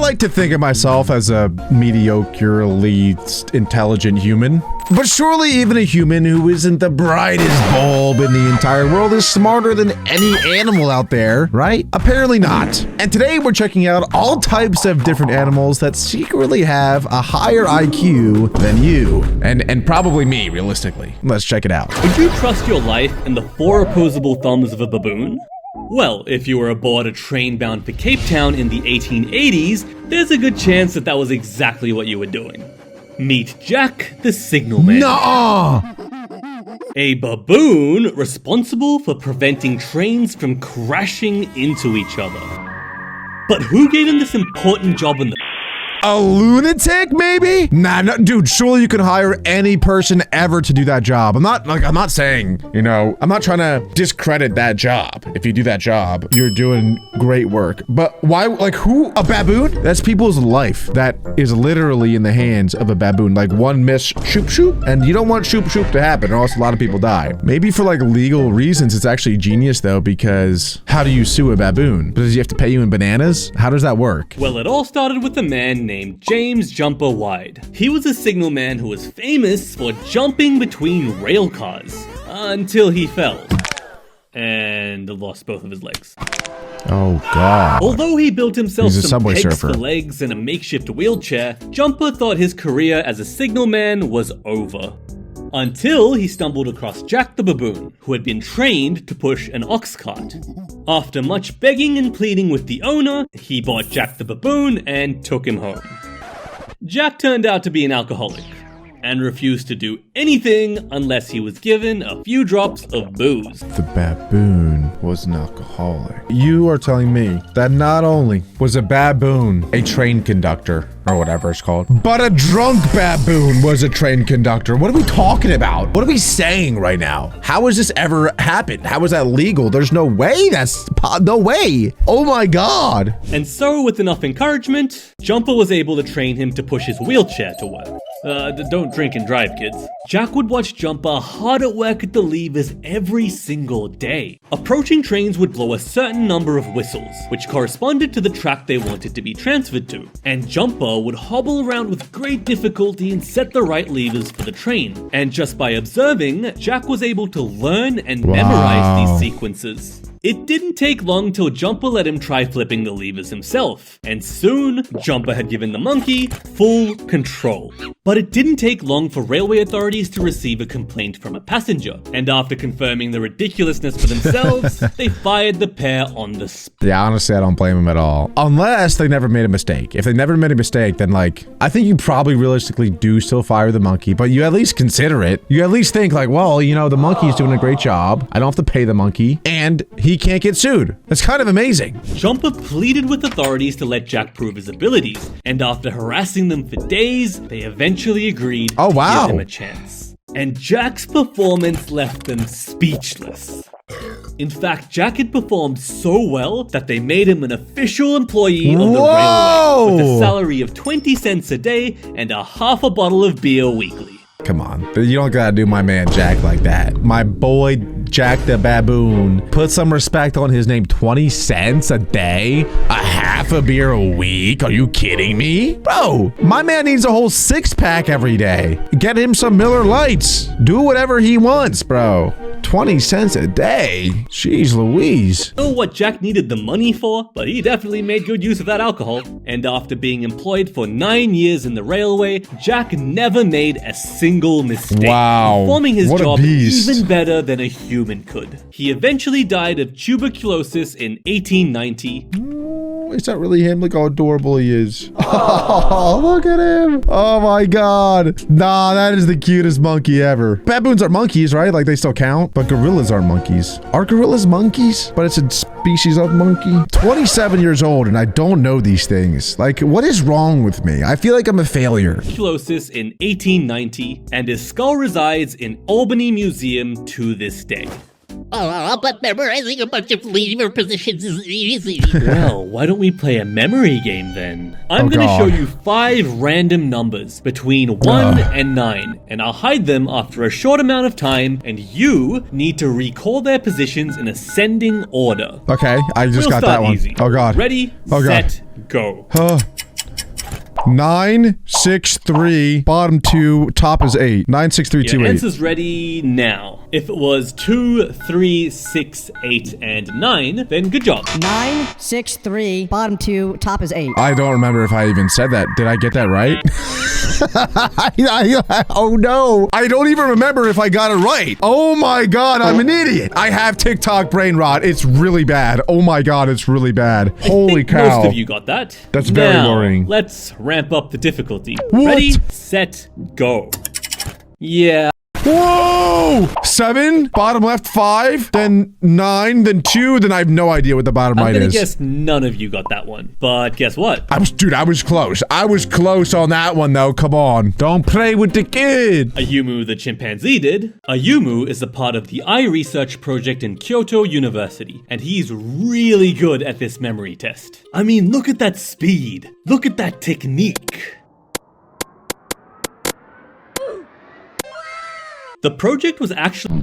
like to think of myself as a mediocrely intelligent human. But surely even a human who isn't the brightest bulb in the entire world is smarter than any animal out there, right? Apparently not. And today we're checking out all types of different animals that secretly have a higher IQ than you. And probably me, realistically. Let's check it out. Would you trust your life in the 4 opposable thumbs of a baboon? Well, if you were aboard a train bound for Cape Town in the 1880s, there's a good chance that was exactly what you were doing. Meet Jack the signalman. Nuh-uh! A baboon responsible for preventing trains from crashing into each other. But who gave him this important job in the... A lunatic, maybe? Nah, no, dude, surely you can hire any person ever to do that job. I'm not saying, you know, I'm not trying to discredit that job. If you do that job, you're doing great work. But why, like who? A baboon? That's people's life that is literally in the hands of a baboon. Like one miss shoop shoop, and you don't want shoop shoop to happen or else a lot of people die. Maybe for like legal reasons, it's actually genius though, because how do you sue a baboon? Does he have to pay you in bananas? How does that work? Well, it all started with a man named James Jumper Wide. He was a signalman who was famous for jumping between rail cars until he fell and lost both of his legs. Oh God. Although he built himself some pegs surfer for legs and a makeshift wheelchair, Jumper thought his career as a signalman was over. Until he stumbled across Jack the baboon, who had been trained to push an ox cart. After much begging and pleading with the owner, he bought Jack the baboon and took him home. Jack turned out to be an alcoholic, and refused to do anything unless he was given a few drops of booze. The baboon was an alcoholic. You are telling me that not only was a baboon a train conductor, or whatever it's called, but a drunk baboon was a train conductor. What are we talking about? What are we saying right now? How has this ever happened? How is that legal? There's no way. No way. Oh my God. And so, with enough encouragement, Jumper was able to train him to push his wheelchair to work. Don't drink and drive, kids. Jack would watch Jumper hard at work at the levers every single day. Approaching trains would blow a certain number of whistles, which corresponded to the track they wanted to be transferred to, and Jumper would hobble around with great difficulty and set the right levers for the train. And just by observing, Jack was able to learn and memorize these sequences. It didn't take long till Jumper let him try flipping the levers himself, and soon, Jumper had given the monkey full control. But it didn't take long for railway authorities to receive a complaint from a passenger, and after confirming the ridiculousness for themselves, they fired the pair on the spot. Yeah, honestly, I don't blame them at all. Unless they never made a mistake. If they never made a mistake, then like, I think you probably realistically do still fire the monkey, but you at least consider it. You at least think like, well, you know, the monkey's doing a great job. I don't have to pay the monkey, and he can't get sued. That's kind of amazing. Jumper pleaded with authorities to let Jack prove his abilities, and after harassing them for days, they eventually agreed to give him a chance. And Jack's performance left them speechless. In fact, Jack had performed so well that they made him an official employee of the railway with a salary of 20 cents a day and a half a bottle of beer weekly. Come on, you don't gotta do my man Jack like that. My boy Jack the baboon. Put some respect on his name. 20 cents a day? A half a beer a week? Are you kidding me? Bro, my man needs a whole 6-pack every day. Get him some Miller Lights. Do whatever he wants, bro. 20 cents a day? Jeez Louise. I don't know what Jack needed the money for, but he definitely made good use of that alcohol. And after being employed for 9 years in the railway, Jack never made a single mistake. Wow. Performing his job even better than a human could. He eventually died of tuberculosis in 1890. Is that really him? Look how adorable he is. Oh, look at him. Oh my God. Nah, that is the cutest monkey ever. Baboons are monkeys, right? Like they still count, but gorillas aren't monkeys. Are gorillas monkeys? But it's a species of monkey. 27 years old and I don't know these things. Like, what is wrong with me? I feel like I'm a failure. Tuberculosis in 1890, and his skull resides in Albany Museum to this day. Oh, but memorizing a bunch of lever positions is easy. Well, why don't we play a memory game then? I'm gonna show you 5 random numbers between 1 and 9, and I'll hide them after a short amount of time, and you need to recall their positions in ascending order. Okay, I just got that one. Easy. Oh God. Ready, set, go. 9, 6, 3, bottom 2, top is 8. 9, 6, 3, 2, Your 8. answer's ready now. If it was 2, 3, 6, 8, and 9, then good job. 9, 6, 3, bottom 2, top is 8. I don't remember if I even said that. Did I get that right? Oh no. I don't even remember if I got it right. Oh my god, I'm an idiot. I have TikTok brain rot. It's really bad. Oh my god, it's really bad. Holy I think cow. most of you got that. That's very now, worrying. Let's ramp up the difficulty. What? Ready, set, go. Yeah. Whoa! 7, bottom left 5, then 9, then 2, then I have no idea what the bottom I'm right gonna is. guess none of you got that one. But guess what? I was close. I was close on that one though. Come on. Don't play with the kid. Ayumu the chimpanzee did. Ayumu is a part of the eye research project in Kyoto University, and he's really good at this memory test. I mean, look at that speed. Look at that technique. The project was actually...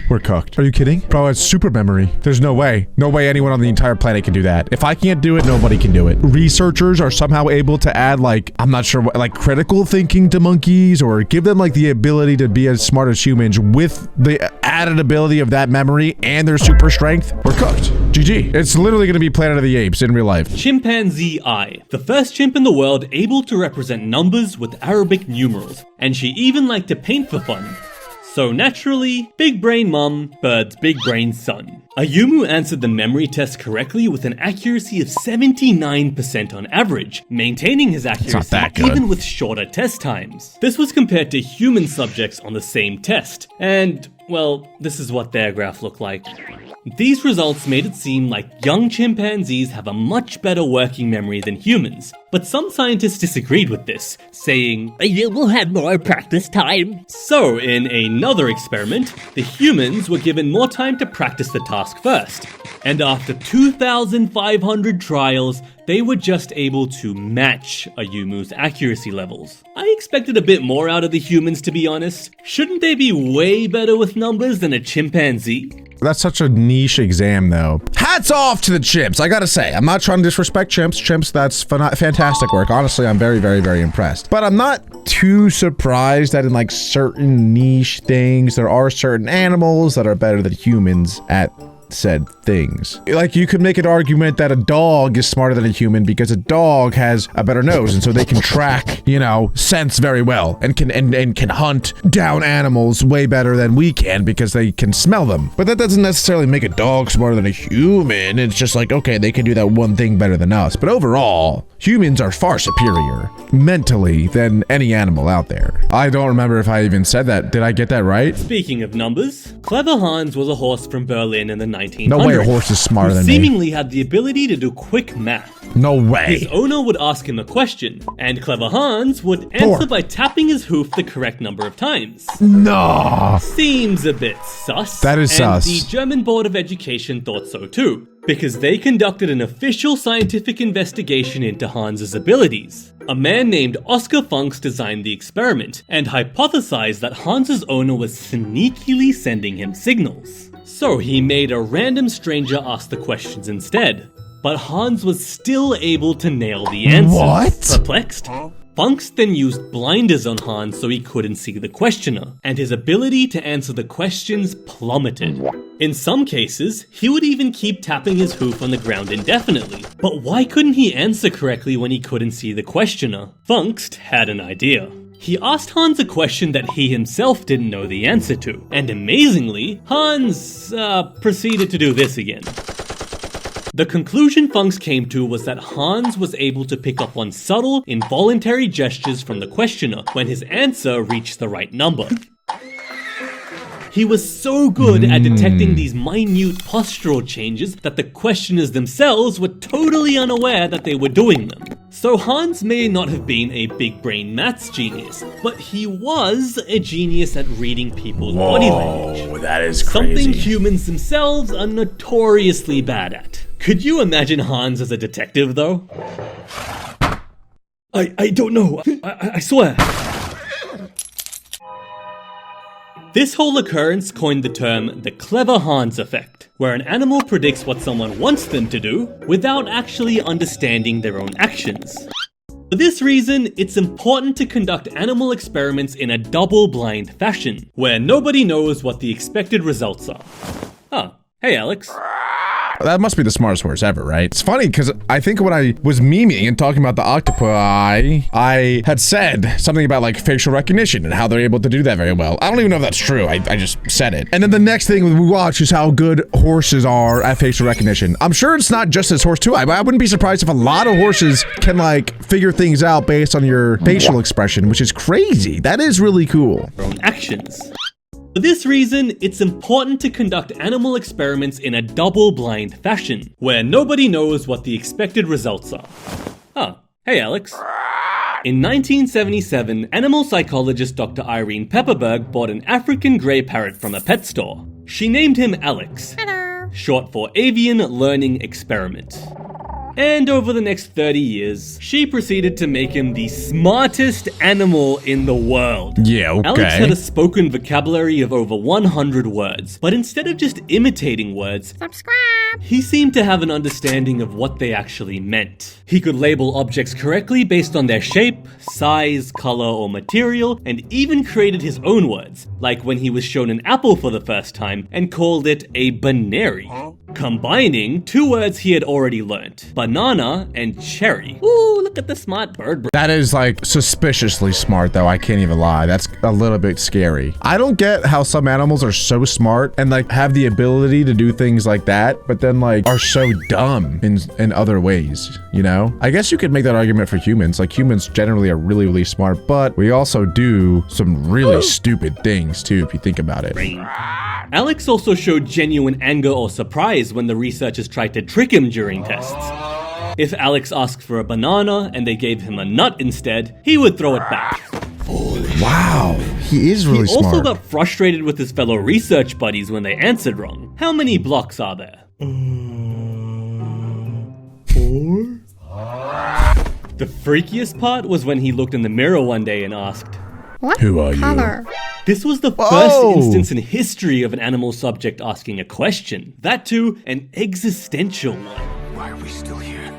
We're cooked. Are you kidding? Bro, it's super memory. There's no way. No way anyone on the entire planet can do that. If I can't do it, nobody can do it. Researchers are somehow able to add, like, I'm not sure what, like, critical thinking to monkeys, or give them, like, the ability to be as smart as humans with the added ability of that memory and their super strength. We're cooked. GG. It's literally gonna be Planet of the Apes in real life. Chimpanzee Eye, the first chimp in the world able to represent numbers with Arabic numerals, and she even liked to paint for fun. So naturally, big brain mom, but big brain son. Ayumu answered the memory test correctly with an accuracy of 79% on average, maintaining his accuracy that good. even with shorter test times. This was compared to human subjects on the same test, and, well, this is what their graph looked like. These results made it seem like young chimpanzees have a much better working memory than humans, but some scientists disagreed with this, saying, You will have more practice time. so in another experiment, the humans were given more time to practice the task first, and after 2,500 trials, they were just able to match Ayumu's accuracy levels. I expected a bit more out of the humans, to be honest. Shouldn't they be way better with numbers than a chimpanzee? That's such a niche exam, though. Hats off to the chimps, I gotta say. I'm not trying to disrespect chimps. Chimps, that's fantastic work. Honestly, I'm very, very, very impressed. But I'm not too surprised that in, like, certain niche things, there are certain animals that are better than humans at said things. Like, you could make an argument that a dog is smarter than a human because a dog has a better nose, and so they can track, you know, sense very well, and can hunt down animals way better than we can because they can smell them. But that doesn't necessarily make a dog smarter than a human. It's just like, okay, they can do that one thing better than us. But overall, humans are far superior mentally than any animal out there. I don't remember if I even said that. Did I get that right? Speaking of numbers, Clever Hans was a horse from Berlin in the 1900s. No way a horse is smarter who than me. seemingly had the ability to do quick math. No way. His owner would ask him a question, and Clever Hans would answer by tapping his hoof the correct number of times. No. Seems a bit sus. That is and sus. The German Board of Education thought so too, because they conducted an official scientific investigation into Hans's abilities. A man named Oscar Funks designed the experiment, and hypothesized that Hans's owner was sneakily sending him signals. So he made a random stranger ask the questions instead. But Hans was still able to nail the answers. What? Perplexed? Funks then used blinders on Hans so he couldn't see the questioner, and his ability to answer the questions plummeted. In some cases, he would even keep tapping his hoof on the ground indefinitely. But why couldn't he answer correctly when he couldn't see the questioner? Funks had an idea. He asked Hans a question that he himself didn't know the answer to, and amazingly, Hans proceeded to do this again. The conclusion Funks came to was that Hans was able to pick up on subtle, involuntary gestures from the questioner when his answer reached the right number. He was so good at detecting these minute postural changes that the questioners themselves were totally unaware that they were doing them. So Hans may not have been a big brain maths genius, but he was a genius at reading people's body language. Oh, that is crazy. Something humans themselves are notoriously bad at. Could you imagine Hans as a detective, though? I don't know. I swear. This whole occurrence coined the term the clever Hans effect, where an animal predicts what someone wants them to do without actually understanding their own actions. For this reason, it's important to conduct animal experiments in a double-blind fashion, where nobody knows what the expected results are. Oh, hey Alex. That must be the smartest horse ever, right? It's funny because I think when I was memeing and talking about the octopi, I had said something about like facial recognition and how they're able to do that very well. I don't even know if that's true. I just said it. And then the next thing we watch is how good horses are at facial recognition. I'm sure it's not just this horse too. I wouldn't be surprised if a lot of horses can like figure things out based on your facial expression, which is crazy. That is really cool. Their own actions. For this reason, it's important to conduct animal experiments in a double-blind fashion, where nobody knows what the expected results are. Oh, hey Alex. In 1977, animal psychologist Dr. Irene Pepperberg bought an African grey parrot from a pet store. She named him Alex, short for Avian Learning Experiment. And over the next 30 years, she proceeded to make him the smartest animal in the world. Yeah, okay. Alex had a spoken vocabulary of over 100 words, but instead of just imitating words, he seemed to have an understanding of what they actually meant. He could label objects correctly based on their shape, size, color, or material, and even created his own words, like when he was shown an apple for the first time and called it a banary, combining two words he had already learnt, banana and cherry. Ooh, look at the smart bird. That is like suspiciously smart though, I can't even lie. That's a little bit scary. I don't get how some animals are so smart and like have the ability to do things like that, but then like are so dumb in other ways, you know? I guess you could make that argument for humans. Like humans generally are really, really smart, but we also do some really stupid things too, if you think about it. Alex also showed genuine anger or surprise when the researchers tried to trick him during tests. If Alex asked for a banana and they gave him a nut instead, he would throw it back. Wow, he is really smart. He also got frustrated with his fellow research buddies when they answered wrong. How many blocks are there? 4? The freakiest part was when he looked in the mirror one day and asked, Who are you? This was the first instance in history of an animal subject asking a question. That too, an existential one. Why are we still here?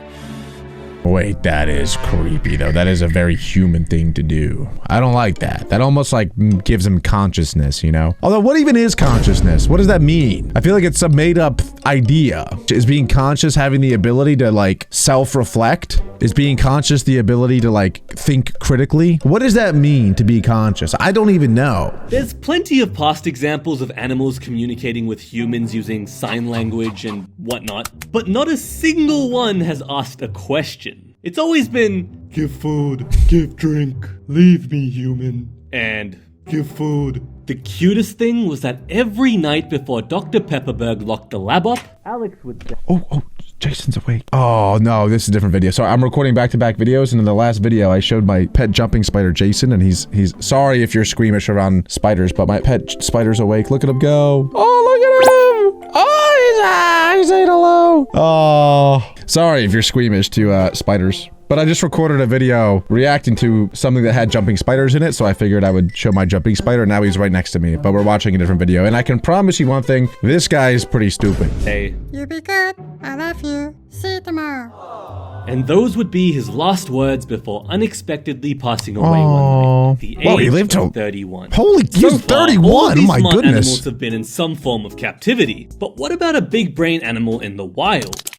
Wait, that is creepy though. That is a very human thing to do. I don't like that. That almost like gives him consciousness, you know? Although what even is consciousness? What does that mean? I feel like it's a made up idea. Is being conscious having the ability to like self-reflect? Is being conscious the ability to like think critically? What does that mean to be conscious? I don't even know. There's plenty of past examples of animals communicating with humans using sign language and whatnot, but not a single one has asked a question. It's always been, give food, give drink, leave me human, and give food. The cutest thing was that every night before Dr. Pepperberg locked the lab up, Alex would say, Oh, Jason's awake. Oh no, this is a different video. Sorry, I'm recording back-to-back videos, and in the last video, I showed my pet jumping spider, Jason, and he's sorry if you're squeamish around spiders, but my pet spider's awake. Look at him go. Oh, look at him. Oh, he's saying hello. Oh, sorry if you're squeamish to spiders. But I just recorded a video reacting to something that had jumping spiders in it, so I figured I would show my jumping spider. Now he's right next to me, but we're watching a different video. And I can promise you one thing, this guy is pretty stupid. Hey. You be good. I love you. See you tomorrow. And those would be his last words before unexpectedly passing away one night at the age he lived of 31. Holy, he's 31, all these oh my smart goodness. animals have been in some form of captivity. But what about a big brain animal in the wild?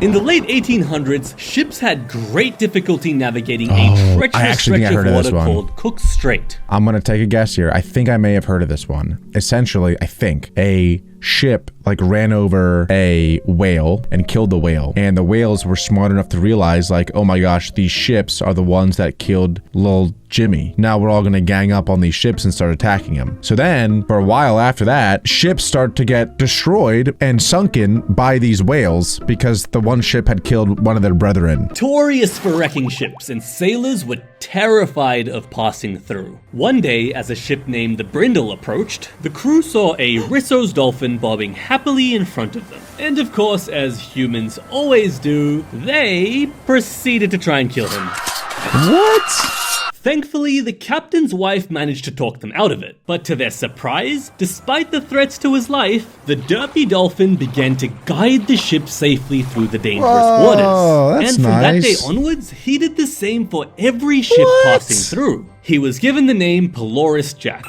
In the late 1800s, ships had great difficulty navigating a treacherous stretch of water called Cook's Strait. I'm gonna take a guess here. I think I may have heard of this one. Essentially, I think a ship like ran over a whale and killed the whale, and the whales were smart enough to realize like, oh my gosh, these ships are the ones that killed little Jimmy. Now we're all gonna gang up on these ships and start attacking them. So then for a while after that, ships start to get destroyed and sunken by these whales because the one ship had killed one of their brethren. Notorious for wrecking ships, and sailors were terrified of passing through. One day, as a ship named the Brindle approached, the crew saw a Risso's dolphin bobbing happily in front of them. And of course, as humans always do, they proceeded to try and kill him. What? Thankfully, the captain's wife managed to talk them out of it. But to their surprise, despite the threats to his life, the derpy dolphin began to guide the ship safely through the dangerous waters. That's And from that day nice. onwards, he did the same for every ship passing through. He was given the name Polaris Jack.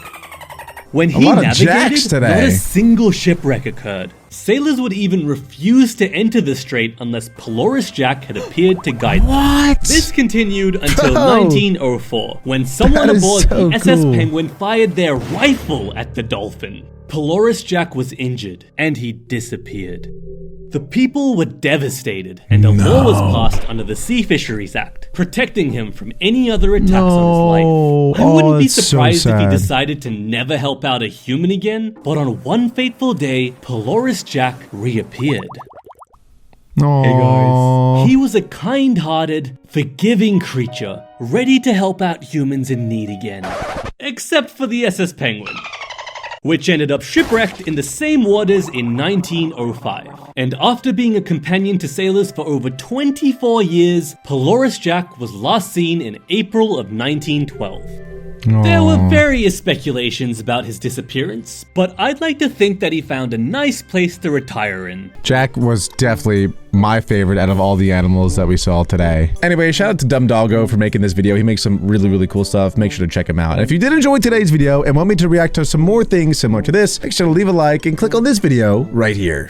When he lot of Jacks navigated, today. not a single shipwreck occurred. Sailors would even refuse to enter the strait unless Polaris Jack had appeared to guide them. What? This continued until Bro. 1904, when someone That is aboard so the SS cool. Penguin fired their rifle at the dolphin. Polaris Jack was injured, and he disappeared. The people were devastated, and a law was passed under the Sea Fisheries Act, protecting him from any other attacks on his life. I wouldn't be that's so surprised if he sad. decided to never help out a human again, but on one fateful day, Polaris Jack reappeared. Hey He was a kind-hearted, forgiving creature, ready to help out humans in need again. Except for the SS Penguin, which ended up shipwrecked in the same waters in 1905. And after being a companion to sailors for over 24 years, Polaris Jack was last seen in April of 1912. There were various speculations about his disappearance, but I'd like to think that he found a nice place to retire in. Jack was definitely my favorite out of all the animals that we saw today. Anyway, shout out to Dumb Doggo for making this video. He makes some really cool stuff. Make sure to check him out. And if you did enjoy today's video and want me to react to some more things similar to this, make sure to leave a like and click on this video right here.